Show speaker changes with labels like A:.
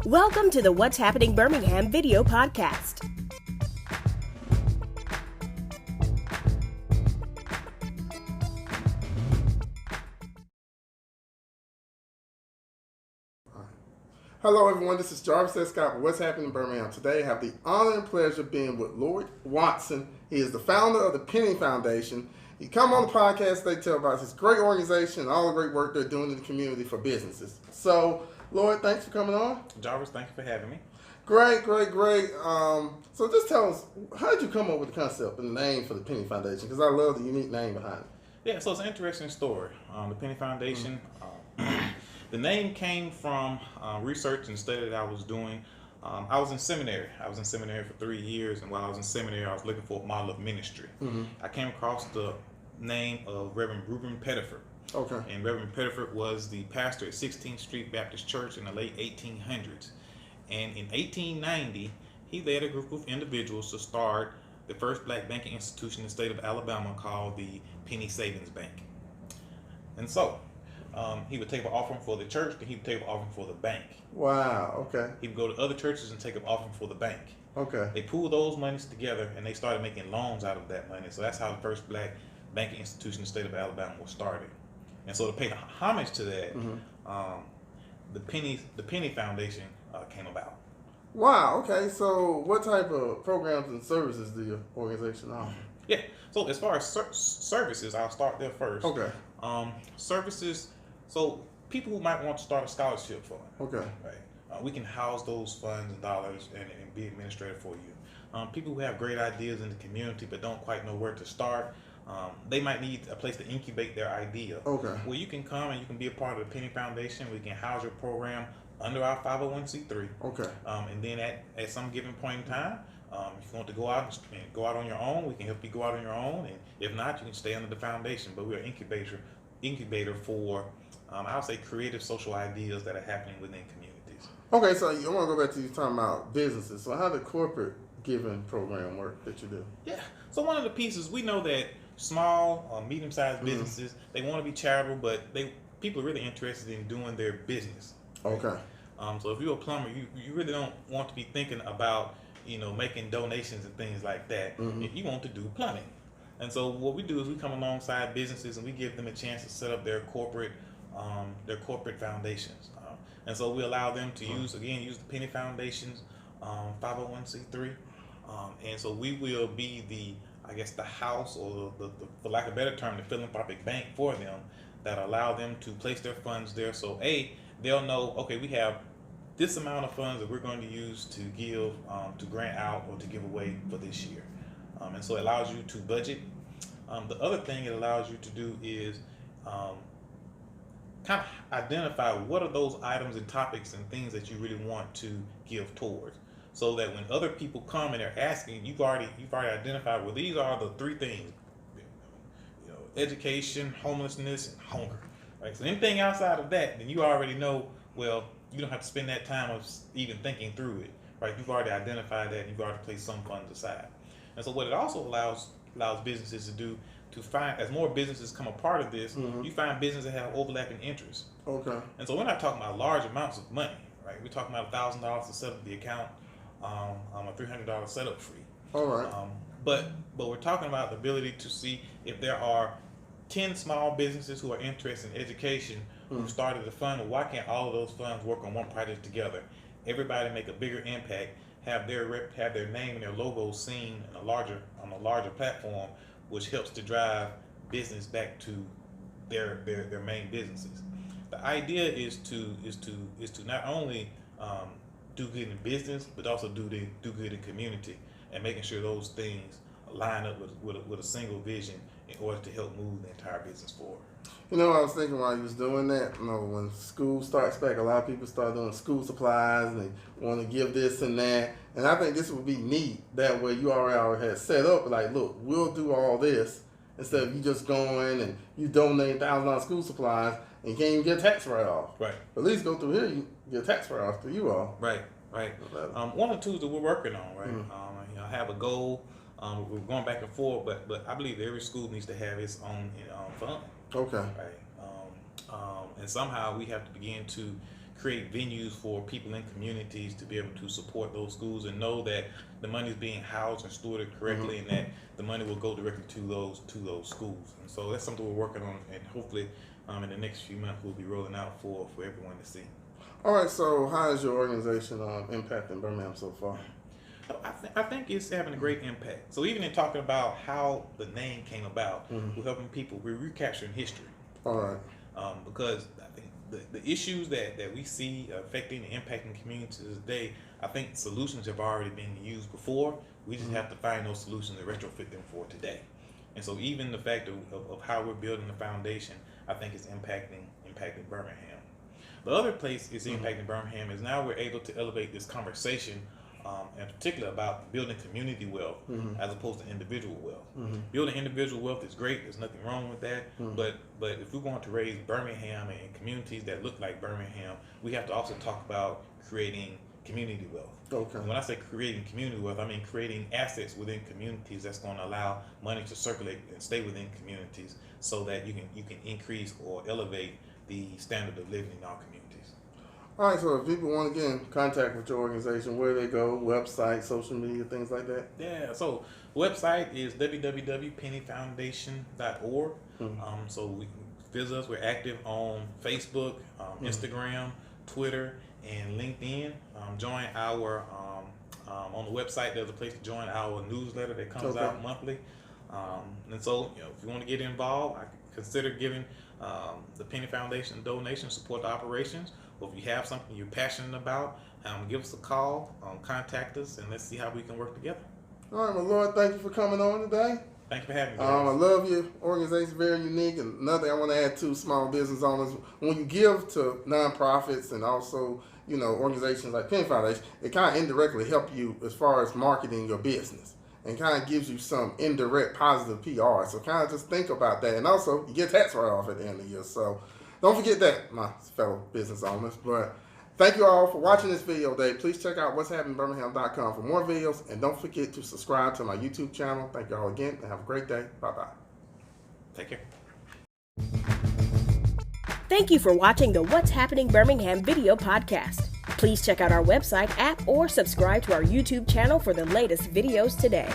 A: Welcome to the What's Happening Birmingham video podcast.
B: Hello everyone, this is Jarvis S. Scott with What's Happening in Birmingham. Today I have the honor and pleasure of being with Lyord Watson. He is the founder of the Penny Foundation. He come on the podcast, they tell about his great organization and all the great work they're doing in the community for businesses. So, Lyord, thanks for coming on.
C: Jarvis, thank you for having me.
B: Great. So just tell us, how did you come up with the concept and the name for the Penny Foundation? Because I love the unique name behind it.
C: Yeah, so it's an interesting story. The Penny Foundation, the name came from research and study that I was doing. I was in seminary. I was in seminary for 3 years, and while I was in seminary, I was looking for a model of ministry. I came across the name of Reverend Reuben Pettiford.
B: Okay.
C: And Reverend Pettiford was the pastor at 16th Street Baptist Church in the late 1800s. And in 1890, he led a group of individuals to start the first black banking institution in the state of Alabama called the Penny Savings Bank. And so, he would take an offering for the church, then he would take an offering for the bank.
B: Wow, okay.
C: He would go to other churches and take an offering for the bank.
B: Okay.
C: They pooled those monies together and they started making loans out of that money. So that's how the first black banking institution in the state of Alabama was started. And so to pay homage to that, the Penny Foundation came about.
B: Wow, okay. So what type of programs and services do your organization offer?
C: Yeah, so as far as services, I'll start there first.
B: Okay.
C: Services, so people who might want to start a scholarship fund.
B: Okay.
C: Right. We can house those funds and dollars and be administrator for you. People who have great ideas in the community but don't quite know where to start, they might need a place to incubate their idea.
B: Okay.
C: Well, you can come and you can be a part of the Penny Foundation. We can house your program under our 501c3.
B: Okay.
C: And then at some given point in time, if you want to go out on your own, we can help you go out on your own. And if not, you can stay under the foundation. But we're an incubator for, I would say, creative social ideas that are happening within communities.
B: Okay, so I want to go back to you talking about businesses. So how the corporate giving program work that you do?
C: Yeah. So one of the pieces, we know that small, medium-sized businesses, they want to be charitable, but people are really interested in doing their business. Right?
B: Okay.
C: So if you're a plumber, you really don't want to be thinking about making donations and things like that. You want to do plumbing. And so what we do is we come alongside businesses and we give them a chance to set up their corporate foundations. And so we allow them to use the Penny Foundation's 501c3. And so we will be the house, or the for lack of a better term, the philanthropic bank for them that allow them to place their funds there. So they'll know, okay, we have this amount of funds that we're going to use to give, to grant out or to give away for this year. And so it allows you to budget. The other thing it allows you to do is kind of identify what are those items and topics and things that you really want to give towards, so that when other people come and they're asking, you've already identified, well, these are the three things: education, homelessness, and hunger. Right. So anything outside of that, then you already know. Well, you don't have to spend that time of even thinking through it. Right. You've already identified that. And you've already placed some funds aside. And so what it also allows businesses to do, to find, as more businesses come a part of this, you find businesses that have overlapping interests. Okay. And so we're not talking about large amounts of money, right? We're talking about $1,000 to set up the account, a $300 setup fee.
B: All right.
C: But we're talking about the ability to see if there are 10 small businesses who are interested in education who started a fund. Well, why can't all of those funds work on one project together? Everybody make a bigger impact, have their name and their logo seen on a larger platform, which helps to drive business back to their main businesses. The idea is to not only do good in business, but also do good in community, and making sure those things line up with a single vision in order to help move the entire business forward.
B: I was thinking while you was doing that, when school starts back, a lot of people start doing school supplies and they want to give this and that. And I think this would be neat. That way you already had set up, like, look, we'll do all this instead of you just going and you donate $1,000 school supplies and you can't even get a tax write-off.
C: Right.
B: At least go through here, you get a tax write-off through you all.
C: Right. One of the tools that we're working on, right? I have a goal. We're going back and forth, but I believe every school needs to have its own fund.
B: Okay.
C: Right. And somehow we have to begin to create venues for people in communities to be able to support those schools and know that the money is being housed and stewarded correctly, and that the money will go directly to those schools. And so that's something we're working on, and hopefully in the next few months we'll be rolling out for everyone to see.
B: All right, so how is your organization impacting Birmingham so far?
C: I think it's having a great impact. So even in talking about how the name came about, we're helping people, we're recapturing history.
B: All right.
C: Because I think the issues that we see affecting and impacting communities today, I think solutions have already been used before. We just have to find those solutions and retrofit them for today. And so even the fact of how we're building the foundation, I think is impacting Birmingham. The other place is impacting Birmingham is now we're able to elevate this conversation, in particular about building community wealth as opposed to individual wealth. Building individual wealth is great. There's nothing wrong with that. But if we're going to raise Birmingham and communities that look like Birmingham, we have to also talk about creating community wealth.
B: Okay.
C: And when I say creating community wealth, I mean creating assets within communities that's going to allow money to circulate and stay within communities, so that you can increase or elevate the standard of living in our communities.
B: All right, so if people want to get in contact with your organization, where they go, website, social media, things like that?
C: Yeah, so website is www.pennyfoundation.org. So we can visit us. We're active on Facebook, Instagram, Twitter, and LinkedIn. Join our, on the website, there's a place to join our newsletter that comes out monthly. And so, if you want to get involved, I consider giving the Penny Foundation donation, support the operations. Or if you have something you're passionate about, give us a call, contact us, and let's see how we can work together.
B: All right, well, Lord, thank you for coming on today.
C: Thank you for having me.
B: I love your organization, very unique. And another thing I want to add to small business owners, when you give to nonprofits and also, organizations like Penny Foundation, it kind of indirectly help you as far as marketing your business, and kind of gives you some indirect positive PR. So kind of just think about that. And also, you get tax write-off at the end of the year. So don't forget that, my fellow business owners. But thank you all for watching this video today. Please check out what'shappeningbirmingham.com for more videos. And don't forget to subscribe to my YouTube channel. Thank you all again, and have a great day. Bye-bye.
C: Take care.
A: Thank you for watching the What's Happening Birmingham video podcast. Please check out our website, app, or subscribe to our YouTube channel for the latest videos today.